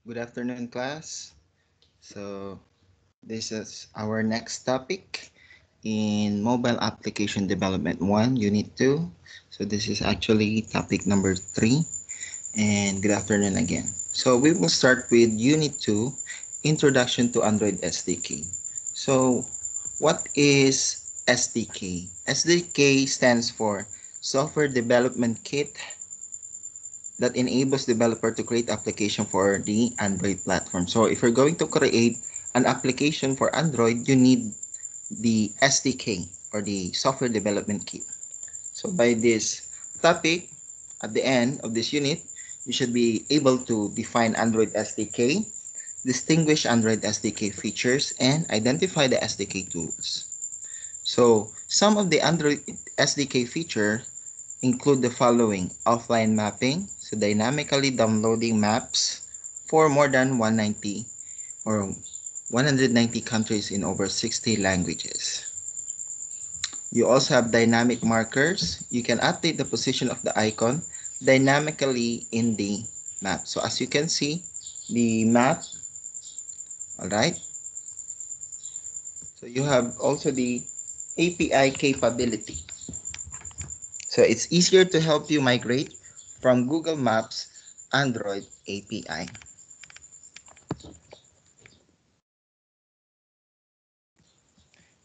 Good afternoon, class. So, this is our next topic in Mobile Application Development 1, Unit 2. So, this is actually topic number 3. And good afternoon again. So, we will start with Unit 2, Introduction to Android SDK. So, what is SDK? SDK stands for Software Development Kit that enables developer to create application for the Android platform. So if you're going to create an application for Android, you need the SDK or the software development kit. So by this topic, at the end of this unit, you should be able to define Android SDK, distinguish Android SDK features, and identify the SDK tools. So some of the Android SDK feature include the following: offline mapping, so dynamically downloading maps for more than 190 or 190 countries in over 60 languages. You also have dynamic markers. You can update the position of the icon dynamically in the map. So as you can see, the map, all right? So you have also the API capability. So it's easier to help you migrate from Google Maps Android API.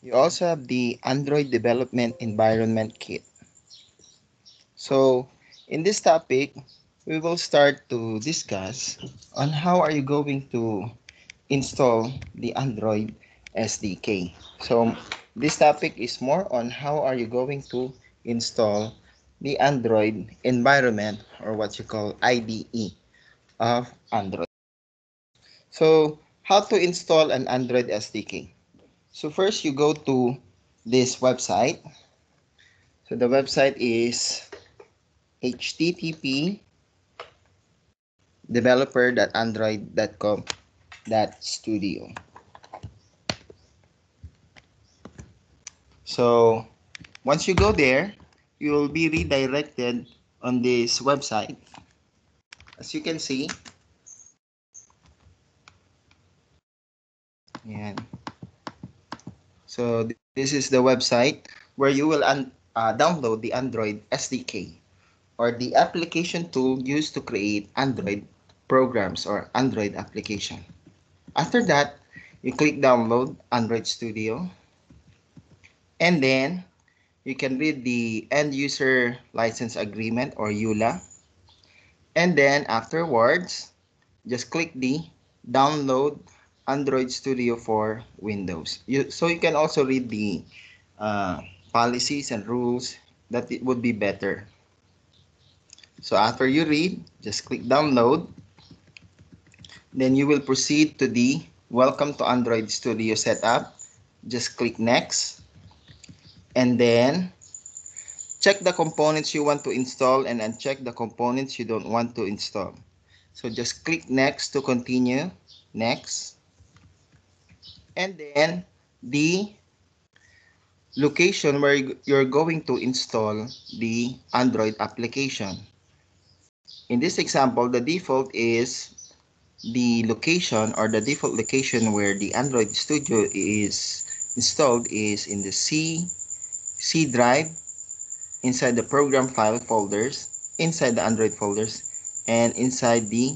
You also have the Android Development Environment Kit. So in this topic, we will start to discuss on how are you going to install the Android SDK. So this topic is more on how are you going to install the Android environment, or what you call IDE of Android. So how to install an Android SDK? So first you go to this website. So the website is http developer.android.com.studio. So once you go there, you will be redirected on this website. As you can see, yan. So this is the website where you will download the Android SDK, or the application tool used to create Android programs or Android application. After that, you click download Android Studio, and then you can read the end user license agreement, or EULA. And then afterwards, just click the download Android Studio for Windows. So you can also read the policies and rules, that it would be better. So after you read, just click download. Then you will proceed to the Welcome to Android Studio setup. Just click next. And then check the components you want to install and uncheck the components you don't want to install. So just click next to continue. Next. And then the location where you're going to install the Android application. In this example, the default is the location, or the default location where the Android Studio is installed, is in the C drive, inside the program file folders, inside the Android folders, and inside the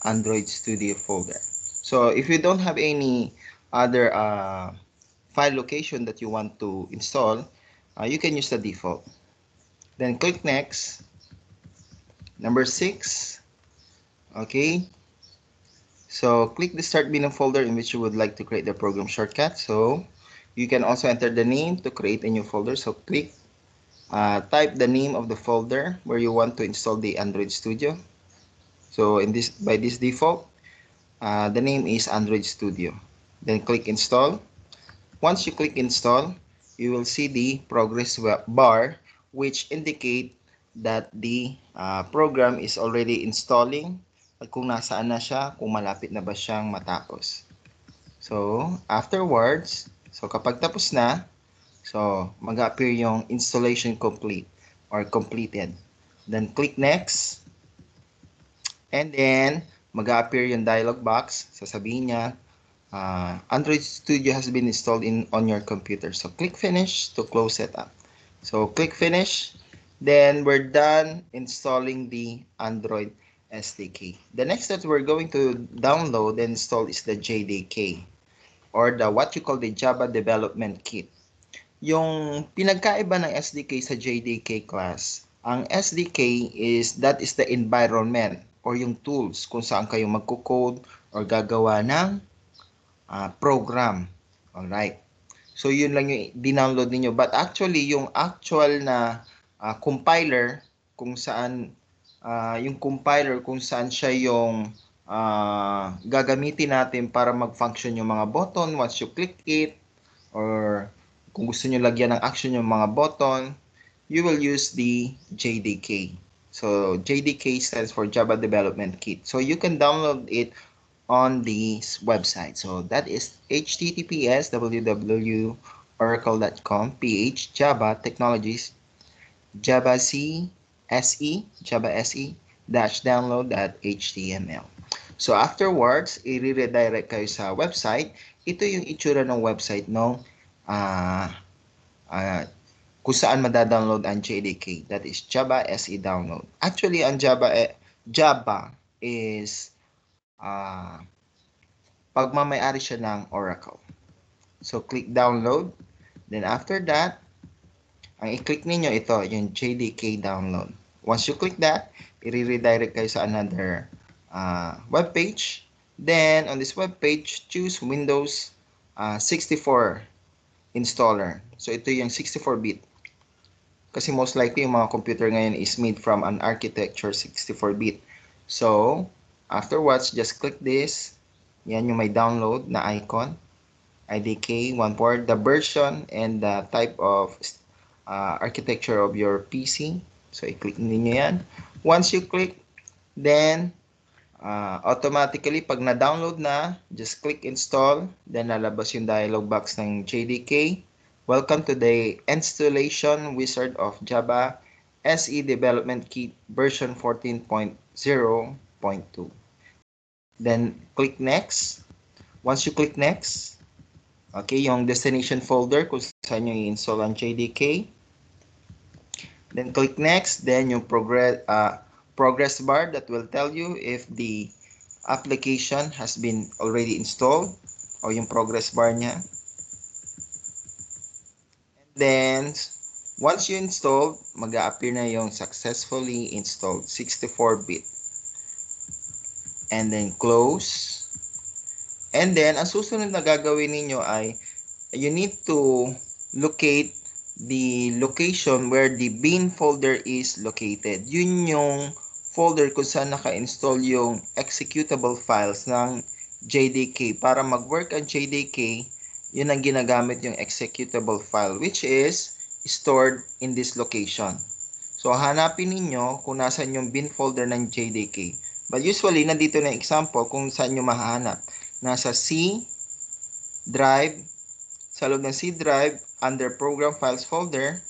Android Studio folder. So if you don't have any other file location that you want to install, you can use the default. Then click next. Number 6. Okay. So click the start menu folder in which you would like to create the program shortcut. So you can also enter the name to create a new folder. So click, type the name of the folder where you want to install the Android Studio. So by this default, the name is Android Studio. Then click install. Once you click install, you will see the progress bar, which indicate that the program is already installing, at kung nasaan na siya, kung malapit na ba siyang matapos. So afterwards, so kapag tapos na, so mag-appear yung installation complete or completed. Then click next, and then mag-a-appear yung dialog box. Sasabihin niya, Android Studio has been installed on your computer. So click finish to close it up. So click finish. Then we're done installing the Android SDK. The next that we're going to download and install is the JDK, or the what you call the Java Development Kit. Yung pinagkaiba ng SDK sa JDK class, ang SDK that is the environment or yung tools kung saan kayo magko-code or gagawa ng program. Alright. So yun lang yung dinownload niyo. But actually yung actual na compiler kung saan siya yung gagamitin natin para mag-function yung mga button once you click it, or kung gusto niyo lagyan ng action yung mga button, you will use the JDK. So JDK stands for Java Development Kit. So you can download it on this website. So that is https://www.oracle.com /java technologies java se -download.html. So afterwards, i-redirect kayo sa website. Ito yung itsura ng website no, kung saan madadownload ang JDK. That is Java SE download. Actually, ang Java is pagmamayari siya ng Oracle. So click download. Then after that, ang i-click ninyo ito, yung JDK download. Once you click that, i-redirect kayo sa another web page. Then on this web page, choose Windows 64 installer. So ito yung 64-bit. Kasi most likely yung mga computer ngayon is made from an architecture 64-bit. So afterwards, just click this. Yan yung may download na icon. IDK, one port, the version, and the type of architecture of your PC. So i-click ninyo yan. Once you click, then automatically pag na-download na, just click install. Then lalabas yung dialog box ng JDK. Welcome to the installation wizard of Java SE Development Kit version 14.0.2. Then click next. Once you click next, okay, yung destination folder kung saan nyo i-install ang JDK. Then click next. Then yung progress bar that will tell you if the application has been already installed, o yung progress bar niya. And then once you install, mag-a-appear na yung successfully installed 64-bit. And then close. And then ang susunod na gagawin ninyo ay you need to locate the location where the bin folder is located. Yun yung folder kung saan naka-install yung executable files ng JDK. Para mag-work ang JDK, yun ang ginagamit yung executable file, which is stored in this location. So hanapin ninyo kung nasan yung bin folder ng JDK. But usually, nandito na example kung saan nyo mahanap. Nasa C drive, sa loob ng C drive, under Program Files folder.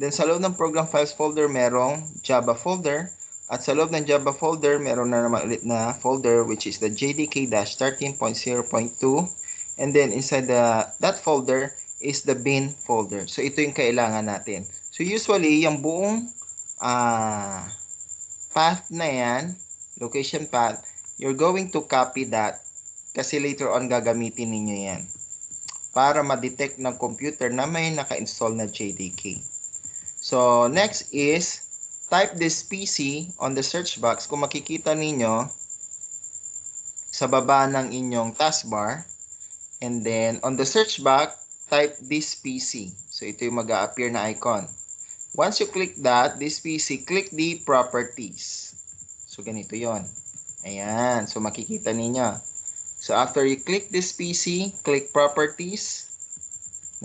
Then sa loob ng Program Files folder, merong Java folder. At sa loob ng Java folder, meron na naman ulit na folder which is the JDK-13.0.2. And then inside that folder is the bin folder. So ito yung kailangan natin. So usually, yung buong path na yan, location path, you're going to copy that kasi later on gagamitin ninyo yan para ma-detect ng computer na may naka-install na JDK. So, next is type this PC on the search box. Kung makikita ninyo sa baba ng inyong taskbar, and then on the search box, type this PC. So, ito yung mag-a-appear na icon. Once you click that, this PC, click the properties. So, ganito yon. Ayan. So, makikita ninyo. So, after you click this PC, click Properties.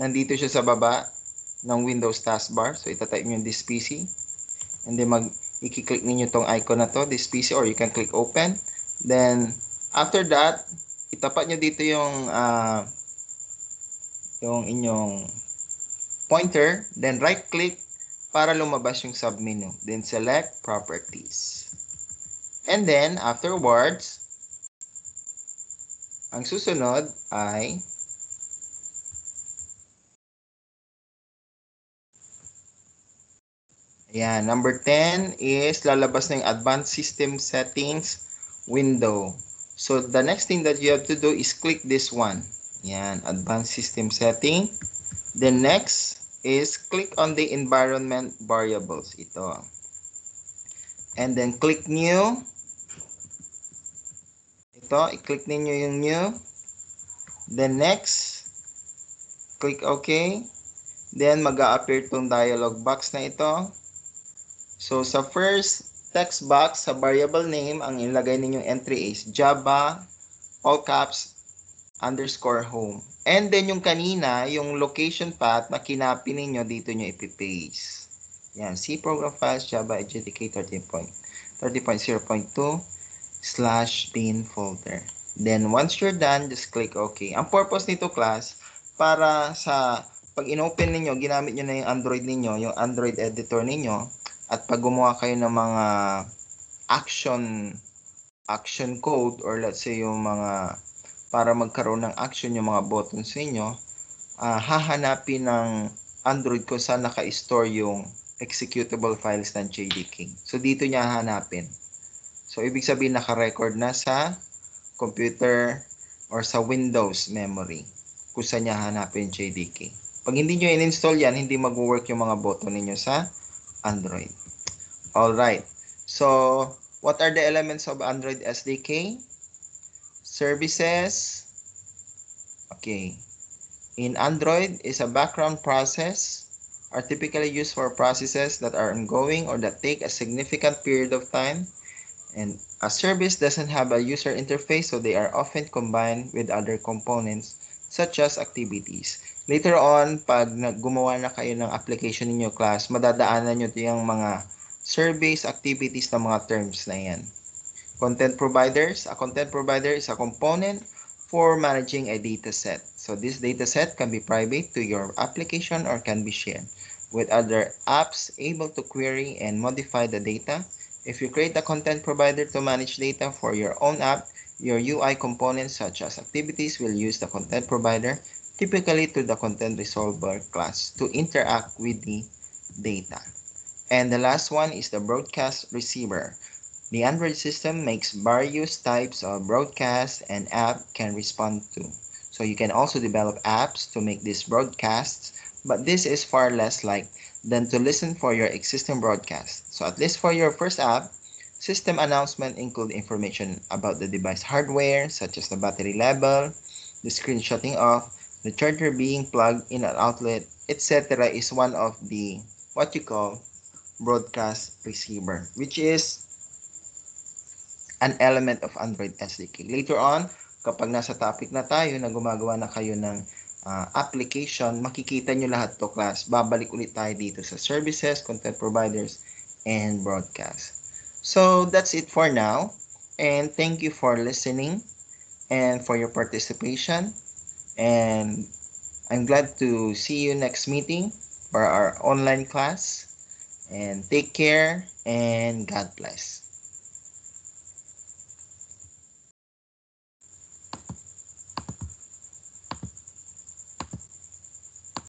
Nandito siya sa baba ng Windows taskbar. So, itatype nyo this PC. And then, i-click ninyo tong icon na to, this PC, or you can click Open. Then, after that, itapat nyo dito yung inyong pointer. Then, right-click para lumabas yung submenu. Then, select Properties. And then, afterwards, Ang susunod ay ayan, number 10 is lalabas na yung advanced system settings window. So the next thing that you have to do is click this one. Ayan, advanced system setting. Then next is click on the environment variables. Ito. And then click new. Ito, i-click ninyo yung new. Then next, click OK. Then mag-a-appear itong dialog box na ito. So sa first text box, sa variable name, ang ilagay ninyong entry is Java, all caps, underscore home. And then yung kanina, yung location path na kinapi ninyo, dito nyo ipipaste. Yan, C program files, Java JDK 30.0.2 / bin folder. Then once you're done, just click OK. Ang purpose nito class, para sa pag inopen ninyo, ginamit nyo na yung Android ninyo, yung Android editor ninyo, at pag gumawa kayo ng mga action code, or let's say yung mga para magkaroon ng action yung mga buttons ninyo, hahanapin ng Android kung saan naka-store yung executable files ng JDK. So dito niya hahanapin. So ibig sabihin naka-record na sa computer or sa Windows memory kung saan niya hanapin JDK. Pag hindi nyo in-install yan, hindi mag-work yung mga button ninyo sa Android. Alright. So, what are the elements of Android SDK? Services. Okay. In Android is a background process are typically used for processes that are ongoing or that take a significant period of time. And a service doesn't have a user interface, so they are often combined with other components such as activities. Later on, pag gumawa na kayo ng application ninyo class, madadaanan nyo yung mga service activities na mga terms na yan. Content providers. A content provider is a component for managing a data set. So this data set can be private to your application or can be shared with other apps able to query and modify the data. If you create a content provider to manage data for your own app, your UI components such as activities will use the content provider, typically to the content resolver class, to interact with the data. And the last one is the broadcast receiver. The Android system makes various types of broadcasts and app can respond to. So you can also develop apps to make these broadcasts, but this is far less like than to listen for your existing broadcast. So at least for your first app, system announcement include information about the device hardware, such as the battery level, the screenshotting of, the charger being plugged in an outlet, etc. is one of the what you call broadcast receiver, which is an element of Android SDK. Later on, kapag nasa topic na tayo na gumagawa na kayo ng application, makikita nyo lahat to class. Babalik ulit tayo dito sa services, content providers, and broadcast. So that's it for now. And thank you for listening and for your participation. And I'm glad to see you next meeting for our online class. And take care and God bless.